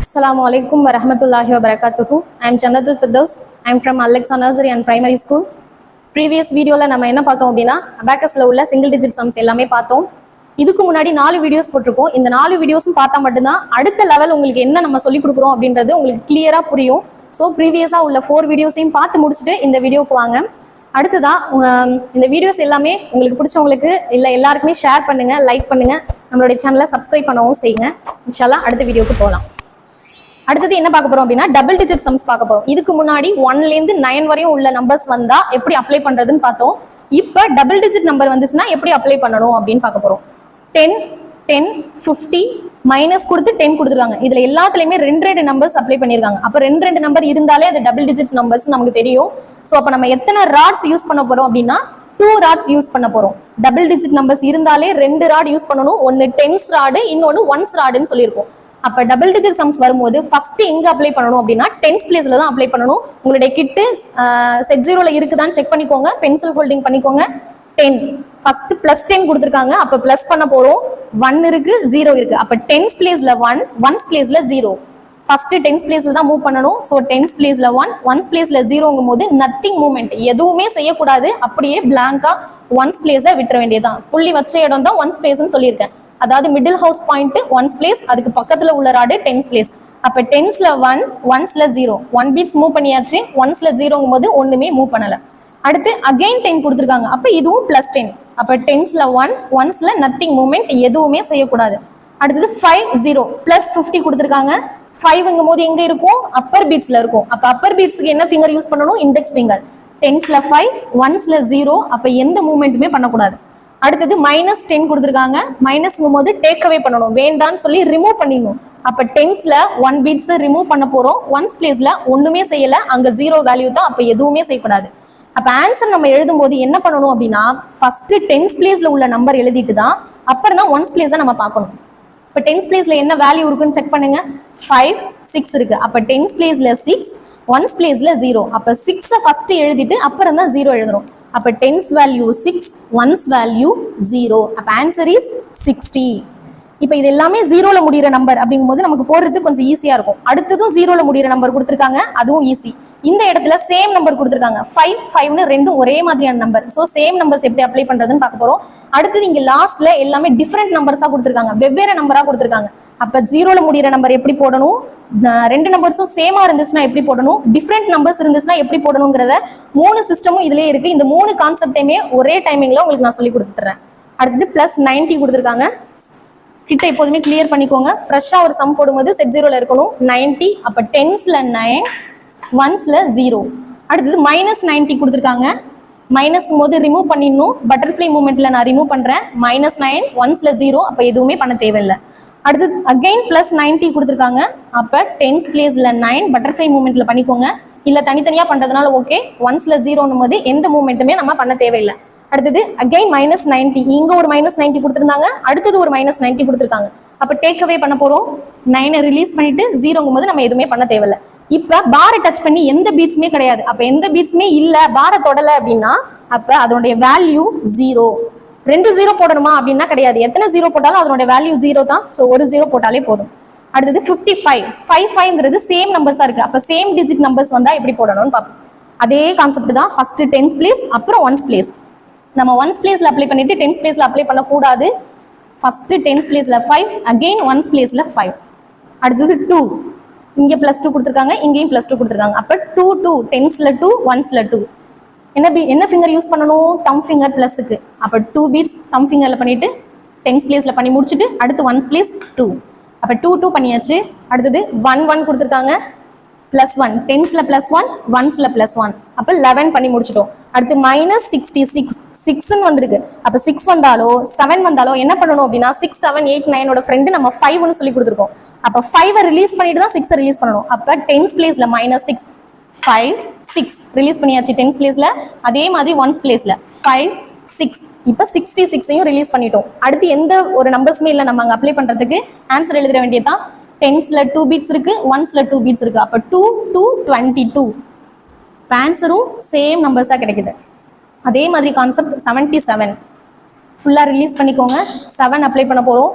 Assalamu alaikum wa rahmatullahi wa barakatuhu. I am Jannatul Firdaus. I am from Alexa Nursery and Primary School. Previous வீடியோல நம்ம என்ன பார்த்தோம் அப்படின்னா அபாக்கஸ்ல உள்ள single digit sums எல்லாமே பார்த்தோம். இதுக்கு முன்னாடி 4 வீடியோஸ் போட்டிருக்கோம். இந்த 4 வீடியோஸும் பார்த்தா மட்டும்தான் அடுத்த லெவல் உங்களுக்கு என்ன நம்ம சொல்லி கொடுக்குறோம் அப்படின்றது உங்களுக்கு கிளியரா புரியும். ஸோ ப்ரீவியஸாக உள்ள 4 வீடியோஸையும் பார்த்து முடிச்சுட்டு இந்த வீடியோக்கு வாங்க. அடுத்ததான் இந்த வீடியோஸ் எல்லாமே உங்களுக்கு பிடிச்சவங்களுக்கு இல்லை எல்லாருக்குமே ஷேர் பண்ணுங்க, லைக் பண்ணுங்க, நம்மளுடைய சேனலை சப்ஸ்கிரைப் பண்ணவும் செய்யுங்க. இன்ஷால்லா அடுத்த வீடியோக்கு போகலாம். அடுத்தது என்ன பார்க்க போறோம் அப்படின்னா டபுள் டிஜிட் சம்ஸ் பார்க்க போறோம். இதுக்கு முன்னாடி 1ல இருந்து 9 வரையும் உள்ள நம்பர்ஸ் வந்தா எப்படி அப்ளை பண்றதுன்னு பார்த்தோம். இப்போ டபுள் டிஜிட் நம்பர் வந்துச்சுன்னா எப்படி அப்ளை பண்ணணும் அப்படின்னு பார்க்க போறோம். 10, 10, 50 மைனஸ் கொடுத்து 10 கொடுத்துருக்காங்க. இதுல எல்லாத்துலயுமே 2 நம்பர்ஸ் அப்ளை பண்ணிருக்காங்க. அப்ப 2 நம்பர் இருந்தாலே அது டபுள் டிஜிட் நம்பர்ஸ் நமக்கு தெரியும். ஸோ அப்ப நம்ம எத்தனை ராட்ஸ் யூஸ் பண்ண போறோம் அப்படின்னா 2 ராட்ஸ் யூஸ் பண்ண போறோம். டபுள் டிஜிட் நம்பர்ஸ் இருந்தாலே 2 ராட் யூஸ் பண்ணணும். ஒன்னு டென்ஸ் ராடு, இன்னொன்னு ஒன்ஸ் ராடுன்னு சொல்லியிருக்கோம். அப்ப டபுள் டிஜிட் சம்ஸ் வரும்போது ஃபர்ஸ்ட் எங்க அப்ளை பண்ணணும் அப்படின்னா டென்ஸ் பிளேஸ்ல தான் அப்ளை பண்ணணும். உங்களுடைய கிட்டு செட் 0ல இருக்குதான்னு செக் பண்ணிக்கோங்க, பென்சில் ஹோல்டிங் பண்ணிக்கோங்க. 10 ஃபர்ஸ்ட் பிளஸ் 10 கொடுத்துருக்காங்க. அப்ப பிளஸ் பண்ண போறோம். 1 இருக்கு, 0 இருக்கு. அப்ப டென்ஸ் பிளேஸ்ல 1, ஒன்ஸ் பிளேஸ்ல 0. ஃபர்ஸ்ட் டென்ஸ் பிளேஸ்ல தான் மூவ் பண்ணணும். ஸோ டென்ஸ் பிளேஸ்ல 1, ஒன்ஸ் பிளேஸ்ல 0ங்கும் போது நத்திங் மூவ்மெண்ட், எதுவுமே செய்யக்கூடாது. அப்படியே பிளாங்கா ஒன்ஸ் பிளேஸை விட்டுற வேண்டியதான். புள்ளி வச்ச இடம் தான் ஒன்ஸ் பிளேஸ்ன்னு சொல்லியிருக்கேன். அதாவது middle house point once place, அதுக்கு பக்கத்துல உள்ள ராடு டென்ஸ் பிளேஸ். அப்ப டென்ஸ்ல 1, ஒன்ஸ்ல 0. 1 பீட்ஸ் மூவ் பண்ணியாச்சு. ஒன்ஸ்ல 0ங்கும் போது ஒண்ணுமே மூவ் பண்ணல. அடுத்து அகைன் 10 கொடுத்துருக்காங்க. அப்ப இதுவும் பிளஸ் 10. அப்ப டென்ஸ்ல 1, ஒன்ஸ்ல நத்திங் மூவ்மெண்ட், எதுவுமே செய்யக்கூடாது. அடுத்தது 5, 0 பிளஸ் 50 கொடுத்துருக்காங்க. 5ங்கும் போது எங்க இருக்கும்? அப்பர் பீட்ஸ்ல இருக்கும். அப்ப அப்பர் பீட்ஸ்க்கு என்ன ஃபிங்கர் யூஸ் பண்ணணும்? Index finger. டென்ஸ்ல 5, ஒன்ஸ்ல 0. அப்ப எந்த மூவ்மெண்ட்டுமே பண்ணக்கூடாது. அடுத்தது மைனஸ் 10 கொடுத்துருக்காங்க. மைனஸ்ங்கும் போது டேக் அவே பண்ணணும், வேண்டான்னு சொல்லி ரிமூவ் பண்ணிடணும். அப்ப டென்ஸ்ல 1 பீட்ஸ் ரிமூவ் பண்ண போறோம். ஒன்ஸ் பிளேஸ்ல ஒண்ணுமே செய்யல, அங்க 0 வேல்யூ தான். அப்ப எதுவுமே செய்யக்கூடாது. அப்ப ஆன்சர் நம்ம எழுதும் போது என்ன பண்ணணும் அப்படின்னா ஃபர்ஸ்ட் டென்ஸ் பிளேஸ்ல உள்ள நம்பர் எழுதிட்டு தான் அப்புறம் தான் ஒன்ஸ் பிளேஸ் நம்ம பார்க்கணும். இப்ப டென்ஸ் பிளேஸ்ல என்ன வேல்யூ இருக்குன்னு செக் பண்ணுங்க. 5, 6 இருக்கு. அப்ப டென்ஸ் பிளேஸ்ல 6, ஒன்ஸ் பிளேஸ்ல 0. அப்ப 6 ஃபர்ஸ்ட் எழுதிட்டு அப்புறம் தான் 0 எழுதுறோம். அப்ப டென்ஸ் வேல்யூ 6, ஒன்ஸ் வேல்யூ 0. அப்ப ஆன்சர் இஸ் 60. இப்ப இது எல்லாமே 0ல முடிகிற நம்பர் அப்படிங்கும்போது நமக்கு போடுறது கொஞ்சம் ஈஸியா இருக்கும். அடுத்ததும் 0ல முடிகிற நம்பர் கொடுத்துருக்காங்க, அதுவும் ஈஸி. இந்த இடத்துல சேம் நம்பர் கொடுத்துருக்காங்க. 5, 5னு ரெண்டும் ஒரே மாதிரியான நம்பர். ஸோ சேம் நம்பர்ஸ் எப்படி அப்ளை பண்றதுன்னு பார்க்க போறோம். அடுத்தது இங்க லாஸ்ட்ல எல்லாமே டிஃபரெண்ட் நம்பர்ஸா கொடுத்துருக்காங்க, வெவ்வேறு நம்பரா கொடுத்துருக்காங்க. அப்ப 0ல முடிகிற நம்பர் எப்படி போடணும், 2 நம்பர்ஸும் சேமா இருந்துச்சுன்னா எப்படி போடணும், டிஃப்ரெண்ட் நம்பர்ஸ் இருந்துச்சுன்னா எப்படி போடணுங்கிறத 3 சிஸ்டமும் இதுலயே இருக்கு. இந்த 3 கான்செப்டையுமே ஒரே டைமிங்ல உங்களுக்கு நான் சொல்லி கொடுத்துறேன். அடுத்தது பிளஸ் 90 கொடுத்துருக்காங்க. கிட்ட எப்போதுமே கிளியர் பண்ணிக்கோங்க. ஃப்ரெஷ்ஷா ஒரு சம் போடும்போது செட் 0ல இருக்கணும். 90. அப்ப டென்ஸ்ல 9, ஒன்ஸ்ல 0. அடுத்தது மைனஸ் 90 கொடுத்துருக்காங்க. மைனஸ்ங்கும் போது ரிமூவ் பண்ணிடணும். பட்டர்ஃப்ளை மூவ்மெண்ட்ல நான் ரிமூவ் பண்றேன். -9, ஒன்ஸ்ல 0. அப்ப எதுவுமே பண்ண தேவையில்லை. அடுத்து அகைன் பிளஸ் 90 கொடுத்துருக்காங்க. அப்ப டென்ஸ் பிளேஸ்ல 9 பட்டர்ஃப்ளை மூவ்மெண்ட்ல பண்ணிக்கோங்க. இல்ல தனித்தனியா பண்றதுனால ஓகே. ஒன்ஸ்ல 0னும் போது எந்த மூவ்மெண்ட்டுமே நம்ம பண்ண தேவையில்லை. அடுத்தது அகைன் -90. இங்க ஒரு -90 கொடுத்துருந்தாங்க, அடுத்தது ஒரு -90 கொடுத்துருக்காங்க. அப்ப டேக் அவே பண்ண போறோம். 9 ரிலீஸ் பண்ணிட்டு 0ங்கும் போது நம்ம எதுவுமே பண்ண தேவையில்லை. இப்ப பாரை டச் பண்ணி எந்த பீட்ஸுமே கிடையாது. அப்ப எந்த பீட்ஸுமே இல்ல, பாரை தொடல அப்படின்னா அப்ப அதனுடைய வேல்யூ 0. 2 0 போடணுமா அப்படின்னா கிடையாது. எத்தனை 0 போட்டாலும் அதனுடைய வேல்யூ 0 தான். ஸோ ஒரு 0 போட்டாலே போதும். அடுத்தது 55. 55ங்கிறது சேம் நம்பர்ஸா இருக்கு. அப்ப சேம் டிஜிட் நம்பர்ஸ் வந்தா எப்படி போடணும்னு பார்ப்போம். அதே கான்செப்ட் தான். ஃபர்ஸ்ட் டென்ஸ் பிளேஸ், அப்புறம் ஒன்ஸ் பிளேஸ். நம்ம ஒன்ஸ் பிளேஸ்ல அப்ளை பண்ணிட்டு டென்ஸ் பிளேஸ்ல அப்ளை பண்ணக்கூடாது. ஃபர்ஸ்ட் டென்ஸ் பிளேஸ்ல 5, அகைன் ஒன்ஸ் பிளேஸ்ல 5. அடுத்தது 2. இங்க +2 கொடுத்துருக்காங்க, இங்கேயும் +2 கொடுத்துருக்காங்க. அப்ப 2, 2 டென்ஸ்ல 2, ஒன்ஸ்ல 2. என்ன ஃபிங்கர் யூஸ் பண்ணணும்? தம் ஃபிங்கர் பிளஸ்க்கு. அப்ப 2 பீட்ஸ் தம் ஃபிங்கர்ல பண்ணிட்டு டென்ஸ் பிளேஸ்ல பண்ணி முடிச்சுட்டு அடுத்து ஒன்ஸ் பிளேஸ் 2. அப்ப 2, 2 பண்ணியாச்சு. அடுத்தது 1, 1 கொடுத்துருக்காங்க. +1 டென்ஸ்ல +1, ஒன்ஸ்ல +1. அப்ப 11 பண்ணி முடிச்சிட்டோம். அடுத்து -66, 6ன்னு வந்திருக்கு. அப்ப 6 வந்தாலோ 7 வந்தாலோ என்ன பண்ணணும் அப்படின்னா 6, 7, 8, 9ஓட ஃப்ரெண்டு நம்ம 5ன்னு சொல்லி கொடுத்துருக்கோம். அப்ப 5 ரிலீஸ் பண்ணிட்டு தான் 6 ரிலீஸ் பண்ணணும். அப்ப டென்ஸ் பிளேஸ்ல -6, 5, 6 ரிலீஸ் பண்ணியாச்சு டென்ஸ் பிளேஸ்ல. அதே மாதிரி ஒன்ஸ் பிளேஸ்ல 5, 6. இப்ப 66ஐயும் ரிலீஸ் பண்ணிட்டோம். அடுத்து எந்த ஒரு நம்பர்ஸுமே இல்லை நம்ம அங்க அப்ளை பண்றதுக்கு. ஆன்சர் எழுதிட வேண்டியதுதான். டென்ஸ்ல 2 பீட்ஸ் இருக்கு, ஒன்ஸ்ல 2 பீட்ஸ் இருக்கு. அப்ப 2, 2, 22. ஆன்சரும் சேம் நம்பர்ஸா கிடைக்குது. அதே மாதிரி கான்செப்ட் 77 ஃபுல்லா ரிலீஸ் பண்ணிக்கோங்க. 7 அப்ளை பண்ண போறோம்.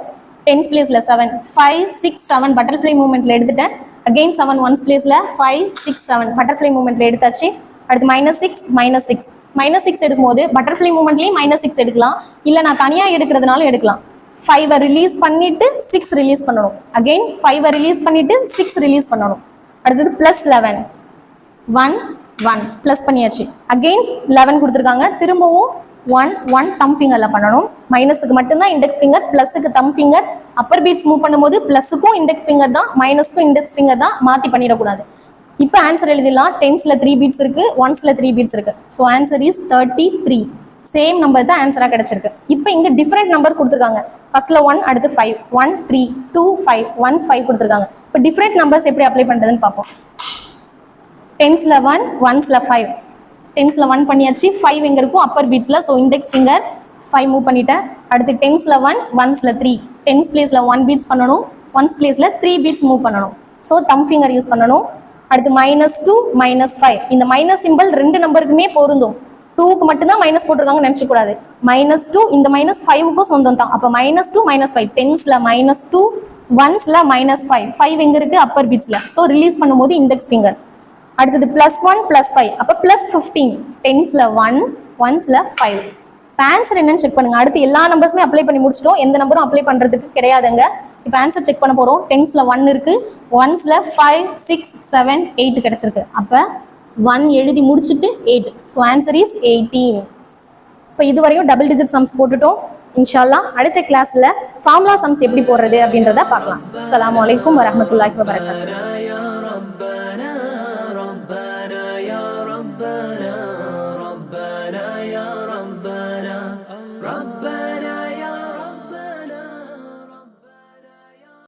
டென்ஸ் பிளேஸ்ல 7, 5 6 7 பட்டர்ஃப்ளை மூவ்மெண்ட்ல எடுத்துட்டேன். அகைன் 7 ஒன்ஸ் பிளேஸ்ல 5 6 7 பட்டர்ஃப்ளை மூவ்மெண்ட்ல எடுத்தாச்சு. அடுத்து -6 எடுக்கும்போது பட்டர்ஃப்ளை மூவ்மெண்ட்லயும் -6 எடுக்கலாம், இல்ல நான் தனியா எடுக்கிறதுனால எடுக்கலாம். 5 ரிலீஸ் பண்ணிட்டு 6 ரிலீஸ் பண்ணணும். அகைன் 5 ரிலீஸ் பண்ணிட்டு 6 ரிலீஸ் பண்ணணும். அடுத்தது +11 1 1 ப்ளஸ் பண்ணியாச்சு. அகைன் 11 கொடுத்துருக்காங்க, திரும்பவும் 1 1 தம் ஃபிங்கர்ல பண்ணணும். மைனஸுக்கு மட்டும்தான் இண்டெக்ஸ் ஃபிங்கர், பிளஸுக்கு thumb finger. Upper beads move பண்ணும்போது பிளஸுக்கும் இண்டெக்ஸ் ஃபிங்கர் தான், மைனஸுக்கும் இண்டெக்ஸ் ஃபிங்கர் தான், மாற்றி பண்ணிடக்கூடாது. இப்போ ஆன்சர் எழுதிடலாம். 10ஸ்ல 3 பீட்ஸ் இருக்கு, 1ஸ்ல 3 பீட்ஸ் இருக்கு. So answer is 33. Same number தான் ஆன்சரா கிடைச்சிருக்கு. இப்போ இங்க டிஃபரெண்ட் நம்பர் கொடுத்துருக்காங்க. ஃபர்ஸ்ட்ல 1, அடுத்து 5, 1 3 2 5 1 5 கொடுத்துருக்காங்க. இப்போ டிஃபரெண்ட் நம்பர்ஸ் எப்படி அப்ளை பண்றதுன்னு பார்ப்போம். 10ஸ்ல 1, 1ஸ்ல 5. 10ஸ்ல 1 பண்ணியாச்சு, 5 எங்க இருக்கும் அப்பர் பீட்ஸ்ல, ஸோ இண்டெக்ஸ் ஃபிங்கர் 5 மூவ் பண்ணிட்டேன். அடுத்து 10ஸ்ல 1, 1ஸ்ல 3. 10s பிளேஸ்ல 1 பீட்ஸ் பண்ணணும், 1s பிளேஸ்ல 3 பீட்ஸ் மூவ் பண்ணணும். ஸோ தம் ஃபிங்கர் யூஸ் பண்ணணும். அடுத்து -2 -5. இந்த மைனஸ் சிம்பிள் ரெண்டு நம்பருக்குமே பொருந்தும். 2க்கு மட்டும்தான் மைனஸ் போட்டிருக்காங்கன்னு நினைச்ச கூடாது. -2 இந்த -5க்கும் சொந்தம் தான். அப்போ -2 -5. 10ஸ்ல -2, 1ஸ்ல -5. 5 எங்க இருக்கு அப்பர் பீட்ஸ்ல, ஸோ ரிலீஸ் பண்ணும்போது இண்டெக்ஸ் ஃபிங்கர். அடுத்தது +1 +5, அப்போ +15. 10ஸ்ல 1, 1ஸ்ல 5. இப்போ ஆன்சர் என்னன்னு செக் பண்ணுங்க. அடுத்து எல்லா நம்பர்ஸுமே அப்ளை பண்ணி முடிச்சிட்டோம், எந்த நம்பரும் அப்ளை பண்றதுக்கு கிடையாதுங்க. இப்போ ஆன்சர் செக் பண்ண போறோம். 10ஸ்ல 1 இருக்கு, 1ஸ்ல 5 6 7 8 கிடைச்சிருக்கு. அப்போ 1 எழுதி முடிச்சுட்டு 8. So answer is 18. இப்போ இதுவரையும் டபுள் டிஜிட் சம்ஸ் போட்டுட்டோம். இன்ஷால்லா அடுத்த கிளாஸ்ல ஃபார்முலா சம்ஸ் எப்படி போடுறது அப்படின்றத பார்க்கலாம். அஸ்ஸலாமு அலைக்கும் வரஹ்மத்துல்லாஹி வபரகாத்துஹு.